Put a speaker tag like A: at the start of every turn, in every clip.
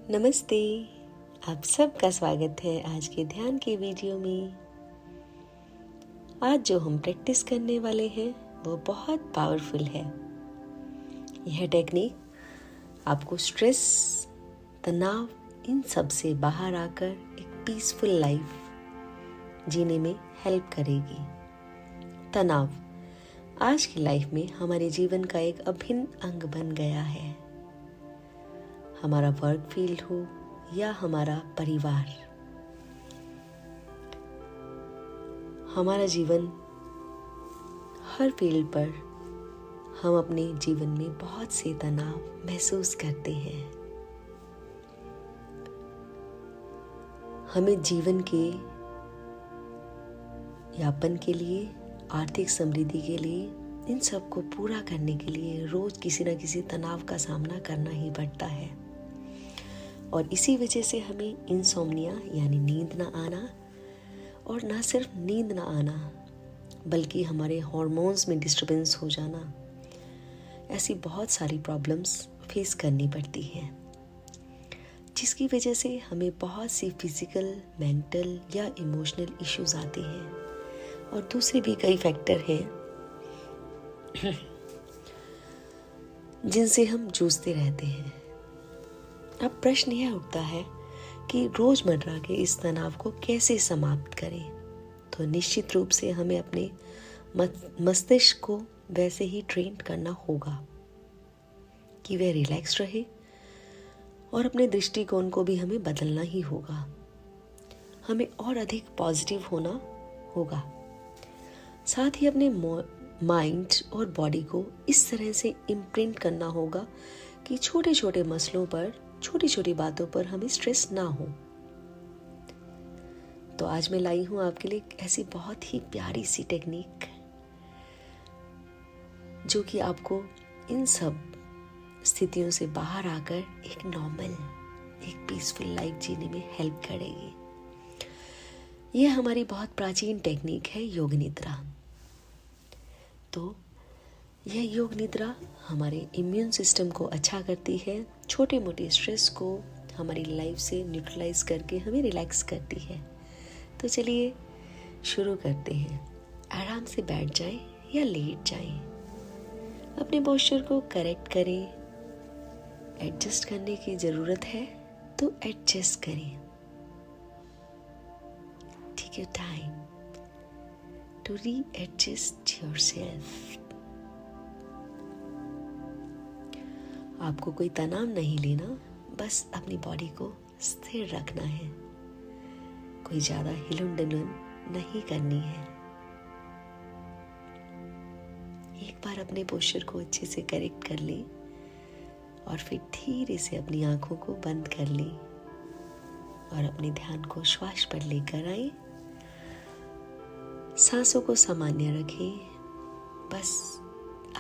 A: नमस्ते। आप सबका स्वागत है आज के ध्यान के वीडियो में। आज जो हम प्रैक्टिस करने वाले हैं वो बहुत पावरफुल है। यह टेक्निक आपको स्ट्रेस, तनाव इन सब से बाहर आकर एक पीसफुल लाइफ जीने में हेल्प करेगी। तनाव आज की लाइफ में हमारे जीवन का एक अभिन्न अंग बन गया है। हमारा वर्क फील्ड हो या हमारा परिवार, हमारा जीवन, हर फील्ड पर हम अपने जीवन में बहुत से तनाव महसूस करते हैं। हमें जीवन के यापन के लिए, आर्थिक समृद्धि के लिए, इन सब को पूरा करने के लिए रोज किसी न किसी तनाव का सामना करना ही पड़ता है। और इसी वजह से हमें इंसोम्निया यानी नींद ना आना, और ना सिर्फ नींद ना आना बल्कि हमारे हार्मोन्स में डिस्टर्बेंस हो जाना, ऐसी बहुत सारी प्रॉब्लम्स फेस करनी पड़ती हैं, जिसकी वजह से हमें बहुत सी फिजिकल, मेंटल या इमोशनल इश्यूज आते हैं। और दूसरे भी कई फैक्टर हैं जिनसे हम जूझते रहते हैं। अब प्रश्न यह उठता है कि रोजमर्रा के इस तनाव को कैसे समाप्त करें। तो निश्चित रूप से हमें अपने मस्तिष्क को वैसे ही ट्रेन करना होगा कि वह रिलैक्स रहे, और अपने दृष्टिकोण को भी हमें बदलना ही होगा। हमें और अधिक पॉजिटिव होना होगा। साथ ही अपने माइंड और बॉडी को इस तरह से इम्प्रिंट करना होगा कि छोटे छोटे मसलों पर, छोटी छोटी बातों पर हमें स्ट्रेस ना हो। तो आज मैं लाई हूं आपके लिए एक ऐसी बहुत ही प्यारी सी टेक्निक जो कि आपको इन सब स्थितियों से बाहर आकर एक नॉर्मल, एक पीसफुल लाइफ जीने में हेल्प करेगी। यह हमारी बहुत प्राचीन टेक्निक है, योग निद्रा। तो यह योग निद्रा हमारे इम्यून सिस्टम को अच्छा करती है, छोटे मोटे स्ट्रेस को हमारी लाइफ से न्यूट्रलाइज करके हमें रिलैक्स करती है। तो चलिए शुरू करते हैं। आराम से बैठ जाएं या लेट जाएं। अपने पोस्चर को करेक्ट करें। एडजस्ट करने की ज़रूरत है तो एडजस्ट करें। Take your time to readjust yourself. आपको कोई तनाव नहीं लेना, बस अपनी बॉडी को स्थिर रखना है। कोई ज्यादा हिलुन डुलन नहीं करनी है। एक बार अपने पोस्चर को अच्छे से करेक्ट कर ले और फिर धीरे से अपनी आंखों को बंद कर ले और अपने ध्यान को श्वास पर लेकर आए। सांसों को सामान्य रखें। बस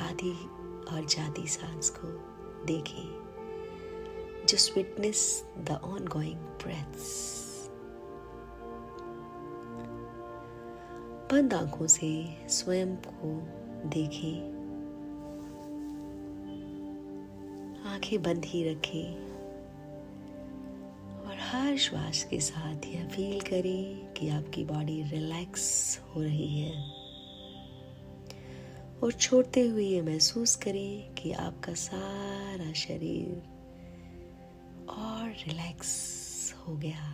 A: आधी और जाती सांस को देखें। Just witness the ongoing breaths. बंद आंखों से स्वयं को देखें। आंखें बंद ही रखें और हर श्वास के साथ यह फील करें कि आपकी बॉडी रिलैक्स हो रही है, और छोड़ते हुए ये महसूस करें कि आपका सारा शरीर और रिलैक्स हो गया।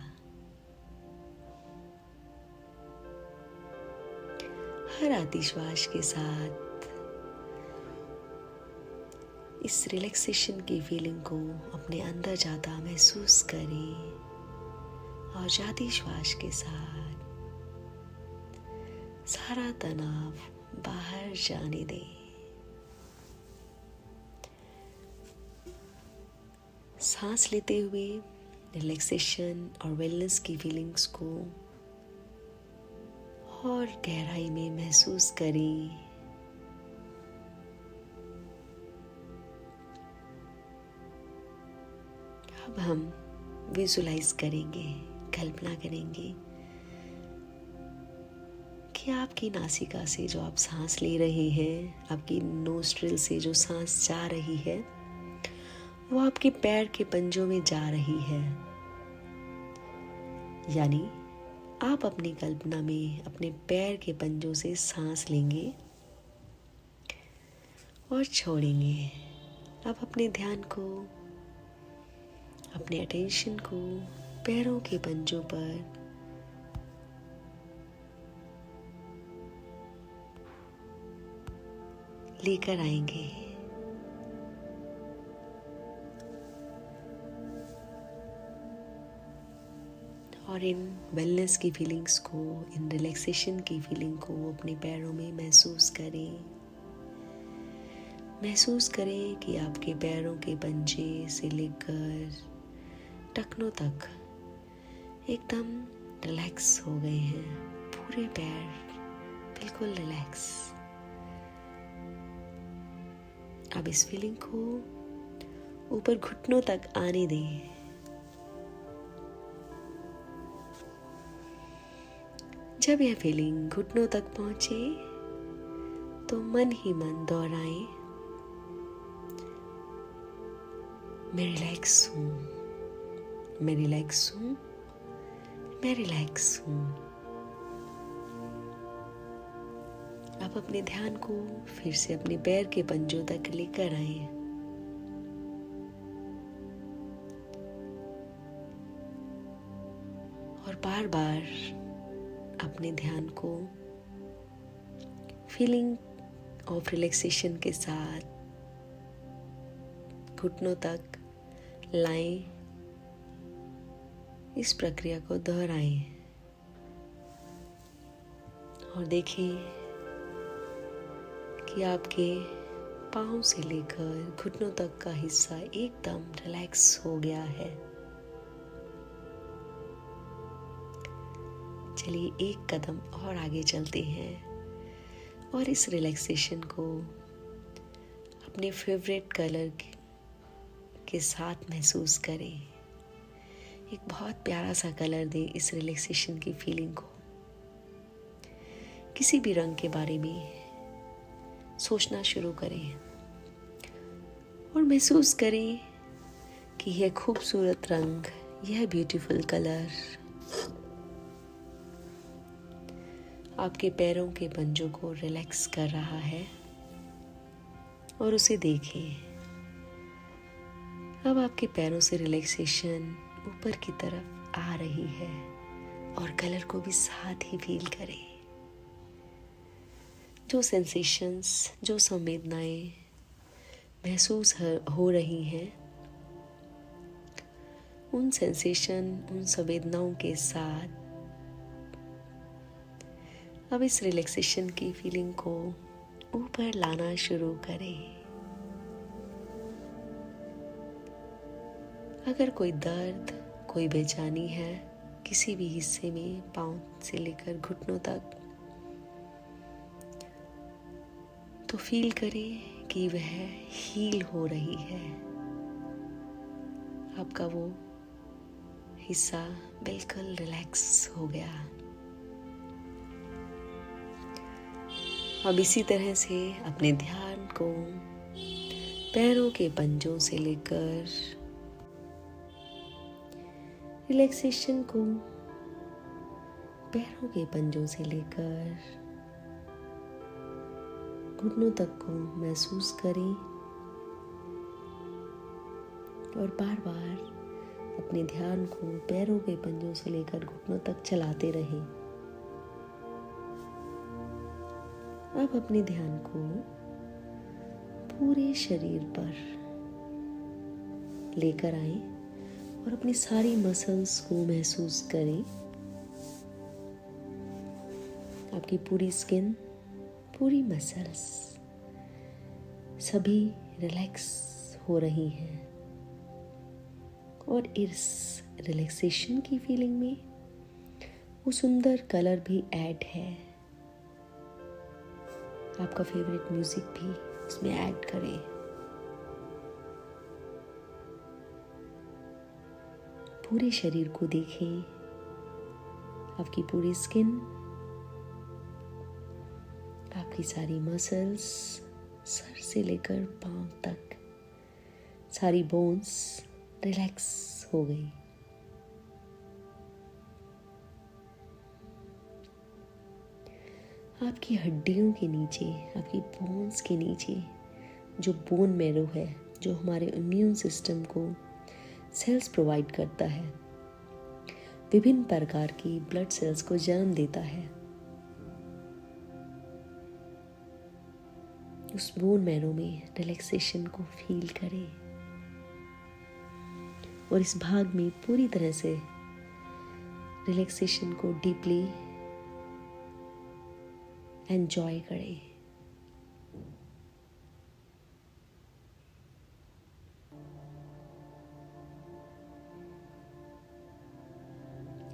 A: हर आती श्वास के साथ इस रिलैक्सेशन की फीलिंग को अपने अंदर जाता महसूस करें, और जाती श्वास के साथ सारा तनाव बाहर जाने दें। सांस लेते हुए रिलैक्सेशन और वेलनेस की फीलिंग्स को और गहराई में महसूस करें। अब हम विजुलाइज करेंगे, कल्पना करेंगे कि आपकी नासिका से जो आप सांस ले रहे हैं, आपकी नोस्ट्रिल से जो सांस जा रही है, वो आपके पैर के पंजों में जा रही है। यानी आप अपनी कल्पना में अपने पैर के पंजों से सांस लेंगे और छोड़ेंगे। अब अपने ध्यान को, अपने अटेंशन को पैरों के पंजों पर लेकर आएंगे। और इन वेलनेस की फीलिंग्स को, इन रिलैक्सेशन की फीलिंग को अपने पैरों में महसूस करें। महसूस करें कि आपके पैरों के पंजे से लेकर टखनों तक एकदम रिलैक्स हो गए हैं। पूरे पैर बिल्कुल रिलैक्स। अब इस फीलिंग को ऊपर घुटनों तक आने दें। जब यह फीलिंग घुटनों तक पहुंचे तो मन ही मन दोहराएं, मैं रिलैक्स हूँ, मैं रिलैक्स हूँ, मैं रिलैक्स हूँ। आप अपने ध्यान को फिर से अपने पैर के पंजों तक लेकर आए। और बार बार अपने ध्यान को फीलिंग ऑफ रिलैक्सेशन के साथ घुटनों तक लाएं। इस प्रक्रिया को दोहराएं और देखें कि आपके पाँव से लेकर घुटनों तक का हिस्सा एकदम रिलैक्स हो गया है। चलिए एक कदम और आगे चलते हैं और इस रिलैक्सेशन को अपने फेवरेट कलर के साथ महसूस करें। एक बहुत प्यारा सा कलर दें इस रिलैक्सेशन की फीलिंग को। किसी भी रंग के बारे में सोचना शुरू करें और महसूस करें कि यह खूबसूरत रंग, यह ब्यूटीफुल कलर आपके पैरों के पंजों को रिलैक्स कर रहा है। और उसे देखें। अब आपके पैरों से रिलैक्सेशन ऊपर की तरफ आ रही है और कलर को भी साथ ही फील करें। जो सेंसेशंस, जो संवेदनाएं महसूस हो रही हैं, उन सेंसेशन, उन संवेदनाओं के साथ अब इस रिलैक्सेशन की फीलिंग को ऊपर लाना शुरू करें। अगर कोई दर्द, कोई बेचैनी है किसी भी हिस्से में, पाँव से लेकर घुटनों तक, तो फील करें कि वह हील हो रही है। आपका वो हिस्सा बिल्कुल रिलैक्स हो गया। अब इसी तरह से अपने ध्यान को पैरों के पंजों से लेकर रिलैक्सेशन को पैरों के पंजों से लेकर घुटनों तक को महसूस करें और बार बार अपने ध्यान को पैरों के पंजों से लेकर घुटनों तक चलाते रहें। अब अपने ध्यान को पूरे शरीर पर लेकर आए और अपनी सारी मसल्स को महसूस करें। आपकी पूरी स्किन, पूरी मसल्स सभी रिलैक्स हो रही हैं और इस रिलैक्सेशन की फीलिंग में वो सुंदर कलर भी ऐड है। आपका फेवरेट म्यूजिक भी उसमें ऐड करें। पूरे शरीर को देखें, आपकी पूरी स्किन, आपकी सारी मसल्स सर से लेकर पांव तक सारी बोन्स रिलैक्स हो गई। आपकी हड्डियों के नीचे, आपकी बोन्स के नीचे जो बोन मैरो है, जो हमारे इम्यून सिस्टम को सेल्स प्रोवाइड करता है, विभिन्न प्रकार की ब्लड सेल्स को जन्म देता है, उस बोन मैरो में रिलैक्सेशन को फील करें और इस भाग में पूरी तरह से रिलैक्सेशन को डीपली एंजॉय करें।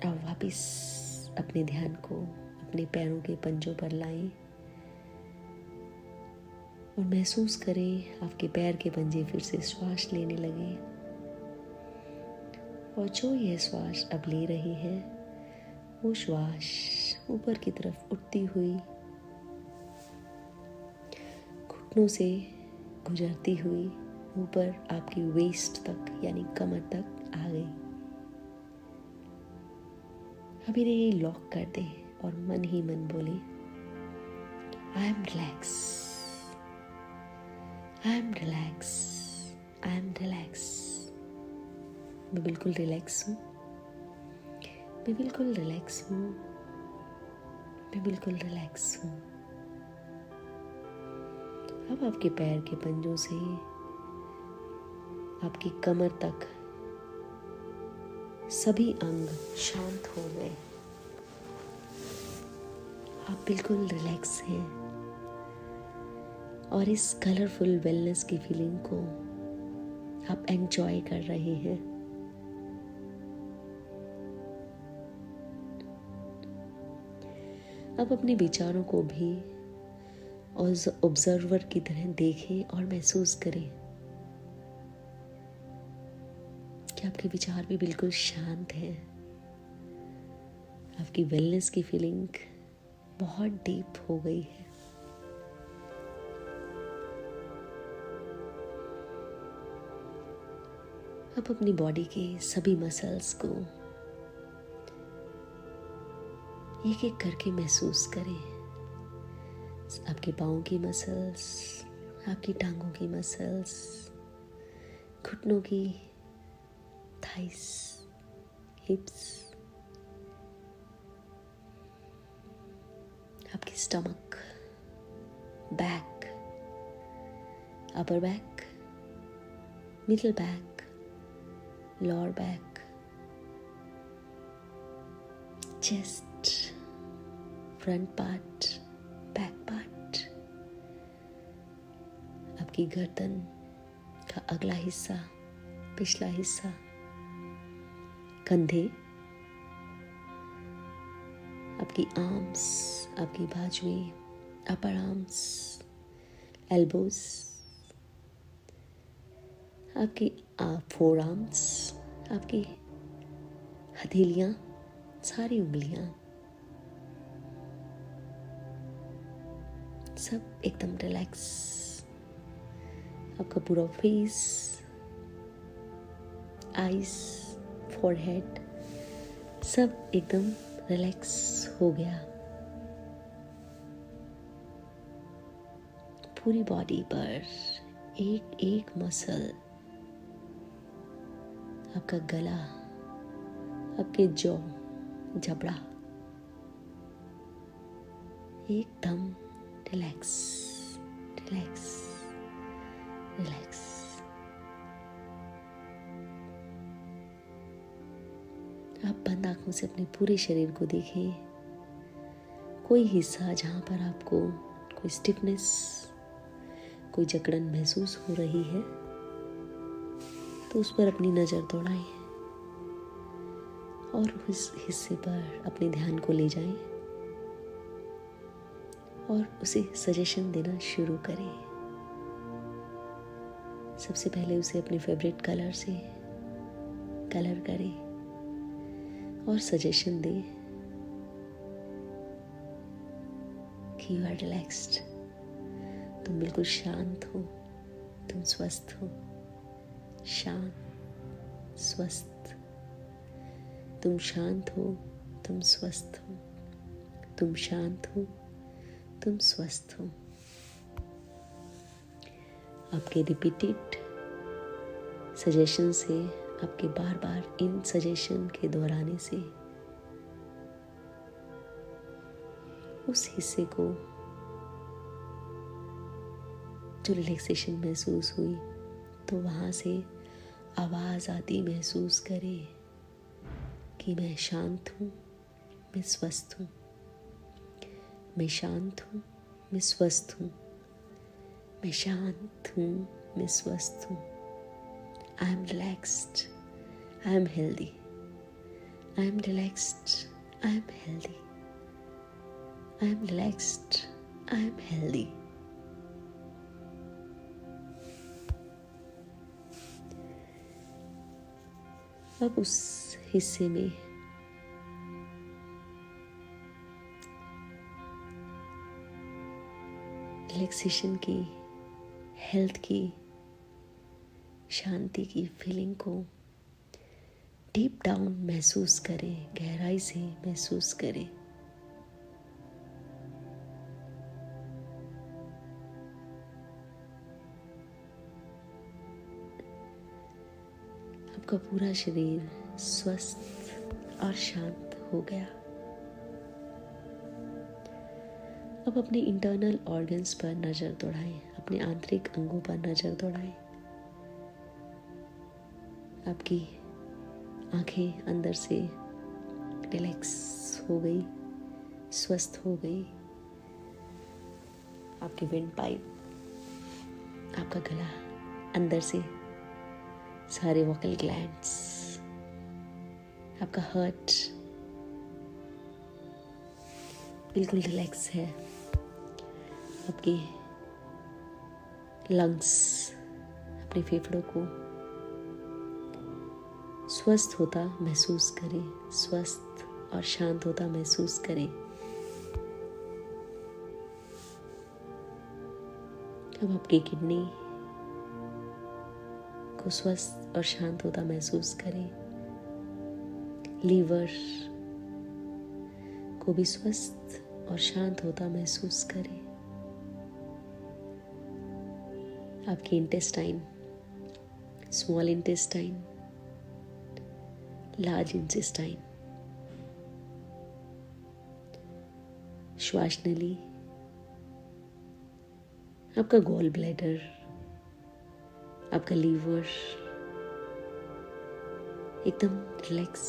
A: अब वापस अपने ध्यान को अपने पैरों के पंजों पर लाएं और महसूस करें आपके पैर के पंजे फिर से श्वास लेने लगे और जो यह श्वास अब ले रही है वो श्वास ऊपर की तरफ उठती हुई घुटनों से गुजरती हुई ऊपर आपकी वेस्ट तक यानी कमर तक आ गई। अभी ये लॉक कर दे और मन ही मन बोले I am relax, I am relax, I am relax. मैं बिल्कुल रिलैक्स हूँ, मैं बिल्कुल रिलैक्स हूँ, मैं बिल्कुल रिलैक्स हूँ। अब आपके पैर के पंजों से आपकी कमर तक सभी अंग शांत हो गए। आप बिल्कुल रिलैक्स हैं और इस कलरफुल वेलनेस की फीलिंग को आप एंजॉय कर रहे हैं। अब अपने विचारों को भी ऑब्जर्वर की तरह देखें और महसूस करें कि आपके विचार भी बिल्कुल शांत हैं। आपकी वेलनेस की फीलिंग बहुत डीप हो गई है। अब अपनी बॉडी के सभी मसल्स को एक एक करके महसूस करें। आपके पाँव की मसल्स, आपकी टांगों की मसल्स, घुटनों की, थाइस, हिप्स, आपकी stomach, back, upper back, middle back, lower back, chest, front part, back part, आपकी गर्दन का अगला हिस्सा, पिछला हिस्सा, कंधे, आपकी आर्म्स, आपकी बाजुएं, अपर आर्म्स, एल्बोज, आपकी फोर आर्म्स, आपकी हथेलियां, सारी उंगलियां, सब एकदम रिलैक्स। आपका पूरा फेस, आईज, फोरहेड सब एकदम रिलैक्स हो गया। पूरी बॉडी पर एक एक मसल, आपका गला, आपके जॉ, जबड़ा एकदम रिलैक्स, रिलैक्स, रिलैक्स। आप बंद आंखों से अपने पूरे शरीर को देखें। कोई हिस्सा जहाँ पर आपको कोई स्टिफनेस, कोई जकड़न महसूस हो रही है तो उस पर अपनी नज़र दौड़ाएं और उस हिस्से पर अपने ध्यान को ले जाएं और उसे सजेशन देना शुरू करें। सबसे पहले उसे अपने फेवरेट कलर से कलर करें और सजेशन दें कि यू आर रिलैक्स्ड, तुम बिल्कुल शांत हो, तुम स्वस्थ हो, शांत, स्वस्थ। तुम शांत हो, तुम स्वस्थ हो। तुम शांत हो, तुम स्वस्थ हो। आपके रिपीटेड सजेशन से, आपके बार बार इन सजेशन के दोहराने से उस हिस्से को जो रिलैक्सेशन महसूस हुई, तो वहाँ से आवाज़ आती महसूस करें कि मैं शांत हूँ, मैं स्वस्थ हूँ। मैं शांत हूँ, मैं स्वस्थ हूँ। मैं शांत हूँ, मैं स्वस्थ हूँ। I am relaxed, I am healthy. I am relaxed, I am healthy. I am relaxed, I am healthy. अब उस हिस्से में रिलैक्सेशन की, हेल्थ की, शांति की फीलिंग को डीप डाउन महसूस करें, गहराई से महसूस करें। आपका पूरा शरीर स्वस्थ और शांत हो गया। अब अपने इंटरनल ऑर्गन्स पर नजर दौड़ाएं, अपने आंतरिक अंगों पर नजर दौड़ाएं। आपकी आंखें अंदर से रिलैक्स हो गई, स्वस्थ हो गई। आपकी विंड पाइप, आपका गला, अंदर से सारे वोकल ग्लैंड्स, आपका हार्ट बिल्कुल रिलैक्स है। आपकी लंग्स, अपने फेफड़ों को स्वस्थ होता महसूस करें, स्वस्थ और शांत होता महसूस करें। अब आपकी किडनी को स्वस्थ और शांत होता महसूस करें। लीवर को भी स्वस्थ और शांत होता महसूस करें। आपकी intestine, small intestine, large intestine, श्वास नली, आपका गॉल ब्लैडर, आपका लीवर एकदम रिलैक्स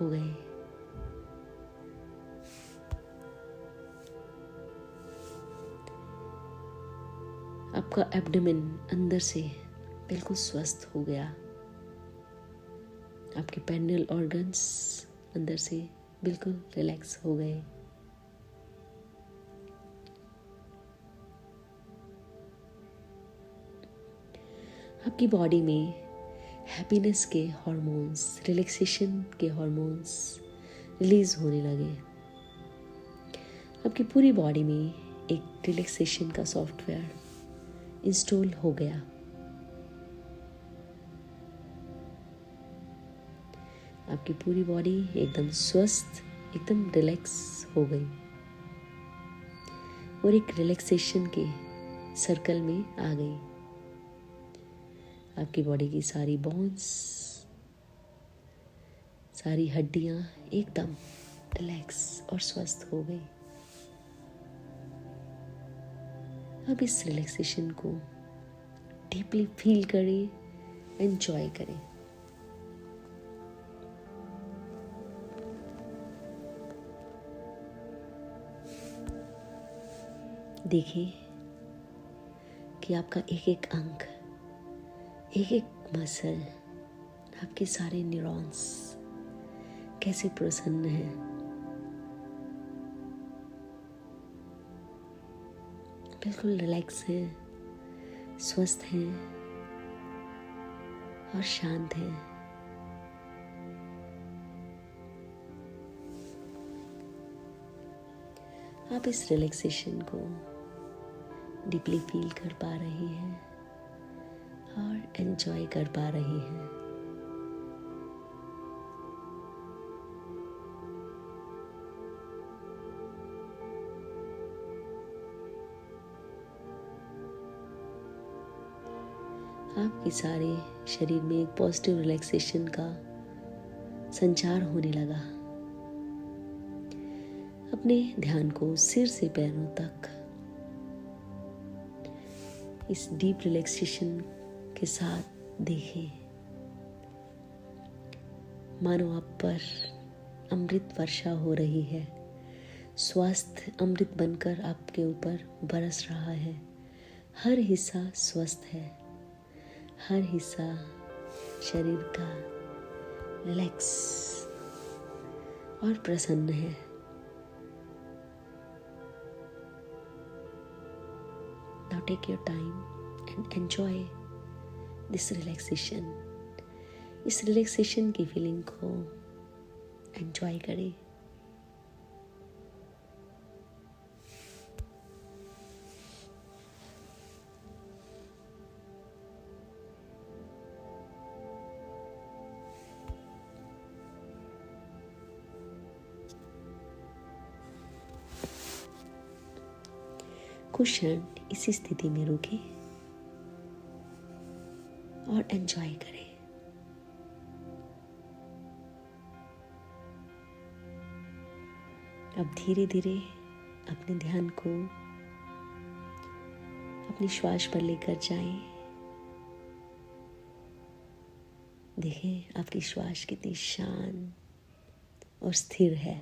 A: हो गए। आपका एब्डोमेन अंदर से बिल्कुल स्वस्थ हो गया। आपके पेनियल ऑर्गन्स अंदर से बिल्कुल रिलैक्स हो गए। आपकी बॉडी में हैप्पीनेस के हार्मोन्स, रिलैक्सेशन के हार्मोन्स रिलीज होने लगे। आपकी पूरी बॉडी में एक रिलैक्सेशन का सॉफ्टवेयर इंस्टॉल हो गया। आपकी पूरी बॉडी एकदम स्वस्थ, एकदम रिलैक्स हो गई और एक रिलैक्सेशन के सर्कल में आ गई। आपकी बॉडी की सारी बोन्स, सारी हड्डियां एकदम रिलैक्स और स्वस्थ हो गई। अब इस रिलैक्सेशन को डीपली फील करें, एंजॉय करें। देखिए कि आपका एक एक अंग, एक एक मसल, आपके सारे न्यूरॉन्स कैसे प्रसन्न हैं। बिल्कुल रिलैक्स हैं, स्वस्थ हैं और शांत हैं। आप इस रिलैक्सेशन को डीपली फील कर पा रहे हैं और एंजॉय कर पा रही हैं। आपके सारे शरीर में एक पॉजिटिव रिलैक्सेशन का संचार होने लगा। अपने ध्यान को सिर से पैरों तक इस डीप रिलैक्सेशन के साथ देखें, मानो आप पर अमृत वर्षा हो रही है। स्वास्थ्य अमृत बनकर आपके ऊपर बरस रहा है। हर हिस्सा स्वस्थ है, हर हिस्सा शरीर का रिलैक्स और प्रसन्न है। Now take your time and enjoy this relaxation. इस रिलैक्सेशन की फीलिंग को एंजॉय करें। कुछ क्षण इसी स्थिति में रुकें और एंजॉय करें। अब धीरे धीरे अपने ध्यान को अपनी श्वास पर लेकर जाएं। देखें आपकी श्वास कितनी शांत और स्थिर है।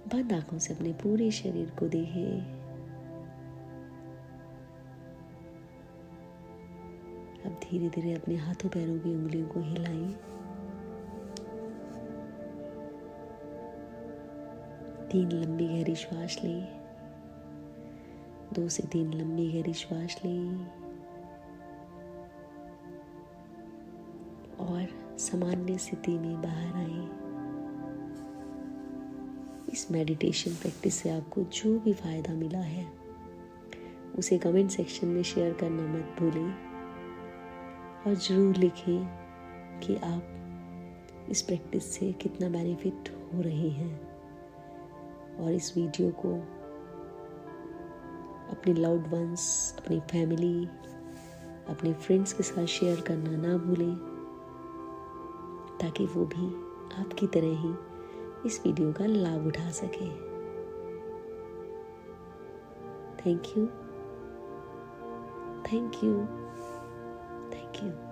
A: बंद आंखों से अपने पूरे शरीर को देखें। अब धीरे धीरे अपने हाथों पैरों की उंगलियों को हिलाएं। 3 लंबी गहरी श्वास लें। 2 से 3 लंबी गहरी श्वास लें और सामान्य स्थिति में बाहर आए। इस मेडिटेशन प्रैक्टिस से आपको जो भी फायदा मिला है उसे कमेंट सेक्शन में शेयर करना मत भूलें और ज़रूर लिखें कि आप इस प्रैक्टिस से कितना बेनिफिट हो रहे हैं। और इस वीडियो को अपने लव्ड वंस, अपनी फैमिली, अपने फ्रेंड्स के साथ शेयर करना ना भूलें ताकि वो भी आपकी तरह ही इस वीडियो का लाभ उठा सके। Thank you, thank you, thank you.